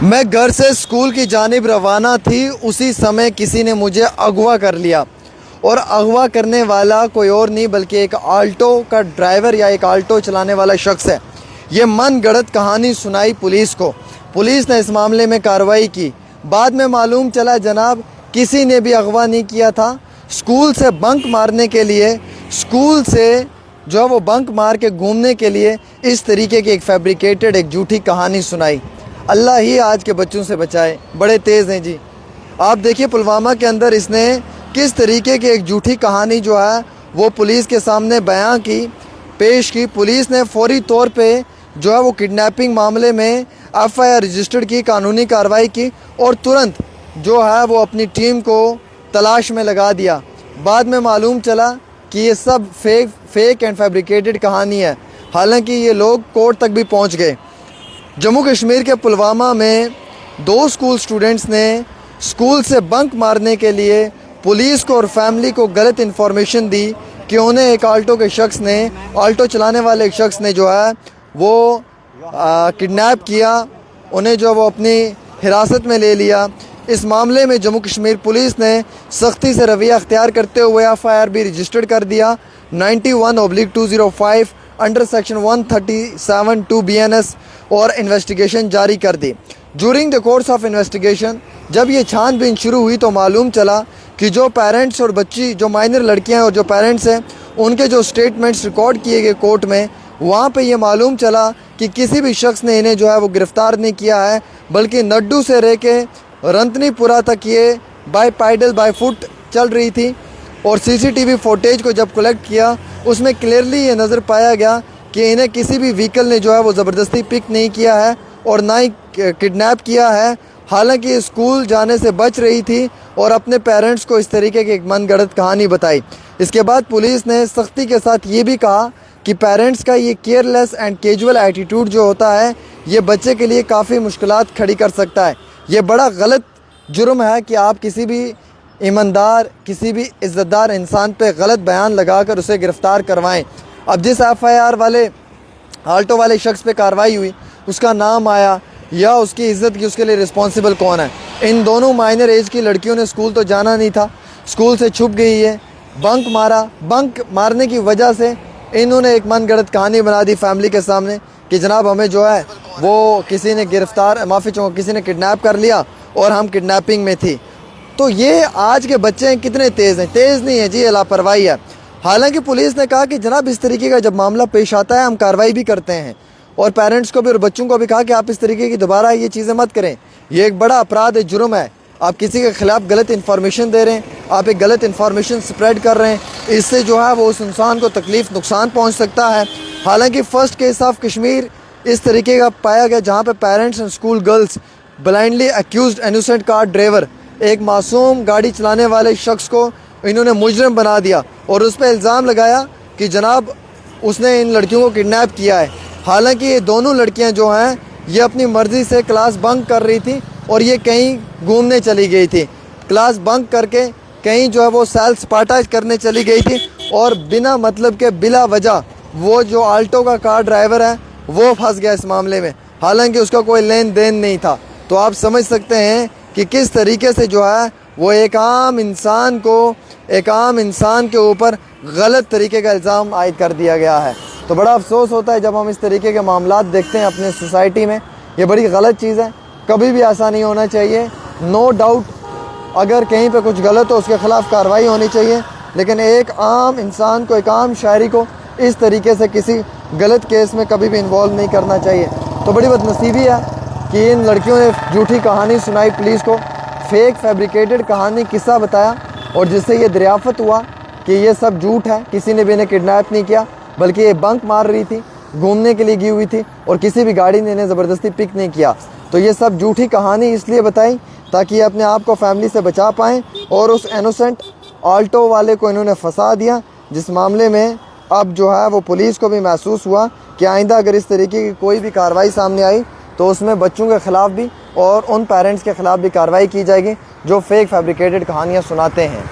मैं घर से स्कूल की जानिब रवाना थी, उसी समय किसी ने मुझे अगवा कर लिया। और अगवा करने वाला कोई और नहीं बल्कि एक आल्टो का ड्राइवर या एक आल्टो चलाने वाला शख्स है। ये मन गढ़ंत कहानी सुनाई पुलिस को। पुलिस ने इस मामले में कार्रवाई की। बाद में मालूम चला जनाब किसी ने भी अगवा नहीं किया था। स्कूल से बंक मारने के लिए, स्कूल से जो है वो बंक मार के घूमने के लिए इस तरीके की एक फैब्रिकेटेड, एक झूठी कहानी सुनाई। अल्लाह ही आज के बच्चों से बचाए, बड़े तेज़ हैं जी। आप देखिए पुलवामा के अंदर इसने किस तरीके की एक झूठी कहानी जो है वो पुलिस के सामने बयां की, पेश की। पुलिस ने फौरी तौर पे जो है वो किडनैपिंग मामले में FIR रजिस्टर्ड की, कानूनी कार्रवाई की और तुरंत जो है वो अपनी टीम को तलाश में लगा दिया। बाद में मालूम चला कि ये सब फेक एंड फैब्रिकेटेड कहानी है। हालांकि ये लोग कोर्ट तक भी पहुंच गए। जम्मू कश्मीर के पुलवामा में 2 स्कूल स्टूडेंट्स ने स्कूल से बंक मारने के लिए पुलिस को और फैमिली को गलत इन्फॉर्मेशन दी कि उन्हें एक आल्टो के शख्स ने, आल्टो चलाने वाले एक शख्स ने जो है वो किडनैप किया, उन्हें जो वो अपनी हिरासत में ले लिया। इस मामले में जम्मू कश्मीर पुलिस ने सख्ती से रवैया अख्तियार करते हुए FIR भी रजिस्टर्ड कर दिया 91/205 अंडर सेक्शन 137(2) BNS और इन्वेस्टिगेशन जारी कर दी। During the course of investigation जब ये छानबीन शुरू हुई तो मालूम चला कि जो पेरेंट्स और बच्ची, जो माइनर लड़कियां और जो पेरेंट्स हैं, उनके जो स्टेटमेंट्स रिकॉर्ड किए गए कोर्ट में, वहाँ पे ये मालूम चला कि किसी भी शख्स ने इन्हें जो है वो गिरफ़्तार नहीं किया है, बल्कि नड्डू से रह के रंतनीपुरा तक ये बाय पैडल, बाय फुट चल रही थी। और CCTV फुटेज को जब कलेक्ट किया उसमें क्लियरली ये नज़र पाया गया कि इन्हें किसी भी व्हीकल ने जो है वो ज़बरदस्ती पिक नहीं किया है और ना ही किडनैप किया है। हालांकि स्कूल जाने से बच रही थी और अपने पेरेंट्स को इस तरीके की एक मनगढ़ंत कहानी बताई। इसके बाद पुलिस ने सख्ती के साथ ये भी कहा कि पेरेंट्स का ये केयरलेस एंड कैजुअल एटीट्यूड जो होता है ये बच्चे के लिए काफ़ी मुश्किलात खड़ी कर सकता है। ये बड़ा गलत जुर्म है कि आप किसी भी ईमानदार, किसी भी इज़्ज़तदार इंसान पे गलत बयान लगाकर उसे गिरफ़्तार करवाएं। अब जिस FIR वाले आल्टो वाले शख्स पे कार्रवाई हुई, उसका नाम आया या उसकी इज़्ज़त की, उसके लिए रिस्पॉन्सिबल कौन है? इन दोनों माइनर एज की लड़कियों ने स्कूल तो जाना नहीं था, स्कूल से छुप गई है, बंक मारा। बंक मारने की वजह से इन्होंने एक मनगढ़ंत कहानी बना दी फैमिली के सामने कि जनाब हमें जो है वो किसी ने गिरफ़्तार, माफ़ी चाहूँगा, किसी ने किडनैप कर लिया और हम किडनैपिंग में थी। तो ये आज के बच्चे कितने तेज़ हैं? तेज़ नहीं है जी, लापरवाही है। हालांकि पुलिस ने कहा कि जनाब इस तरीके का जब मामला पेश आता है हम कार्रवाई भी करते हैं, और पेरेंट्स को भी और बच्चों को भी कहा कि आप इस तरीके की दोबारा ये चीज़ें मत करें। ये एक बड़ा अपराध है, जुर्म है। आप किसी के ख़िलाफ़ गलत इन्फॉर्मेशन दे रहे हैं, आप एक गलत इन्फॉर्मेशन स्प्रेड कर रहे हैं, इससे जो है वो उस इंसान को तकलीफ़, नुकसान पहुँच सकता है। हालाँकि फ़र्स्ट केस ऑफ कश्मीर इस तरीके का पाया गया जहाँ पर parents and school girls blindly accused innocent car driver, एक मासूम गाड़ी चलाने वाले शख्स को इन्होंने मुजरिम बना दिया और उस पर इल्ज़ाम लगाया कि जनाब उसने इन लड़कियों को किडनैप किया है। हालांकि ये दोनों लड़कियां जो हैं ये अपनी मर्ज़ी से क्लास बंक कर रही थी और ये कहीं घूमने चली गई थी। क्लास बंक करके कहीं जो है वो सैर सपाटा करने चली गई थी और बिना मतलब के, बिला वजह वो जो आल्टो का कार ड्राइवर है वो फंस गया इस मामले में। हालांकि उसका कोई लेन देन नहीं था। तो आप समझ सकते हैं कि किस तरीके से जो है वो एक आम इंसान के ऊपर गलत तरीके का इल्ज़ाम आयद कर दिया गया है। तो बड़ा अफसोस होता है जब हम इस तरीके के मामलात देखते हैं अपने सोसाइटी में। ये बड़ी गलत चीज़ है, कभी भी ऐसा नहीं होना चाहिए। नो डाउट अगर कहीं पे कुछ गलत हो उसके ख़िलाफ़ कार्रवाई होनी चाहिए, लेकिन एक आम इंसान को, एक आम शायरी को इस तरीके से किसी गलत केस में कभी भी इन्वॉल्व नहीं करना चाहिए। तो बड़ी बदनसीबी है कि इन लड़कियों ने झूठी कहानी सुनाई पुलिस को, फेक फैब्रिकेटेड कहानी, किस्सा बताया, और जिससे ये दरियाफ़त हुआ कि ये सब झूठ है। किसी ने भी इन्हें किडनैप नहीं किया, बल्कि ये बंक मार रही थी, घूमने के लिए गई हुई थी और किसी भी गाड़ी ने इन्हें ज़बरदस्ती पिक नहीं किया। तो ये सब झूठी कहानी इसलिए बताई ताकि ये अपने आप को फैमिली से बचा पाएँ, और उस इनोसेंट आल्टो वाले को इन्होंने फंसा दिया, जिस मामले में अब जो है वो पुलिस को भी महसूस हुआ कि आइंदा अगर इस तरीके की कोई भी कार्रवाई सामने आई तो उसमें बच्चों के ख़िलाफ़ भी और उन पेरेंट्स के ख़िलाफ़ भी कार्रवाई की जाएगी जो फेक फैब्रिकेटेड कहानियाँ सुनाते हैं।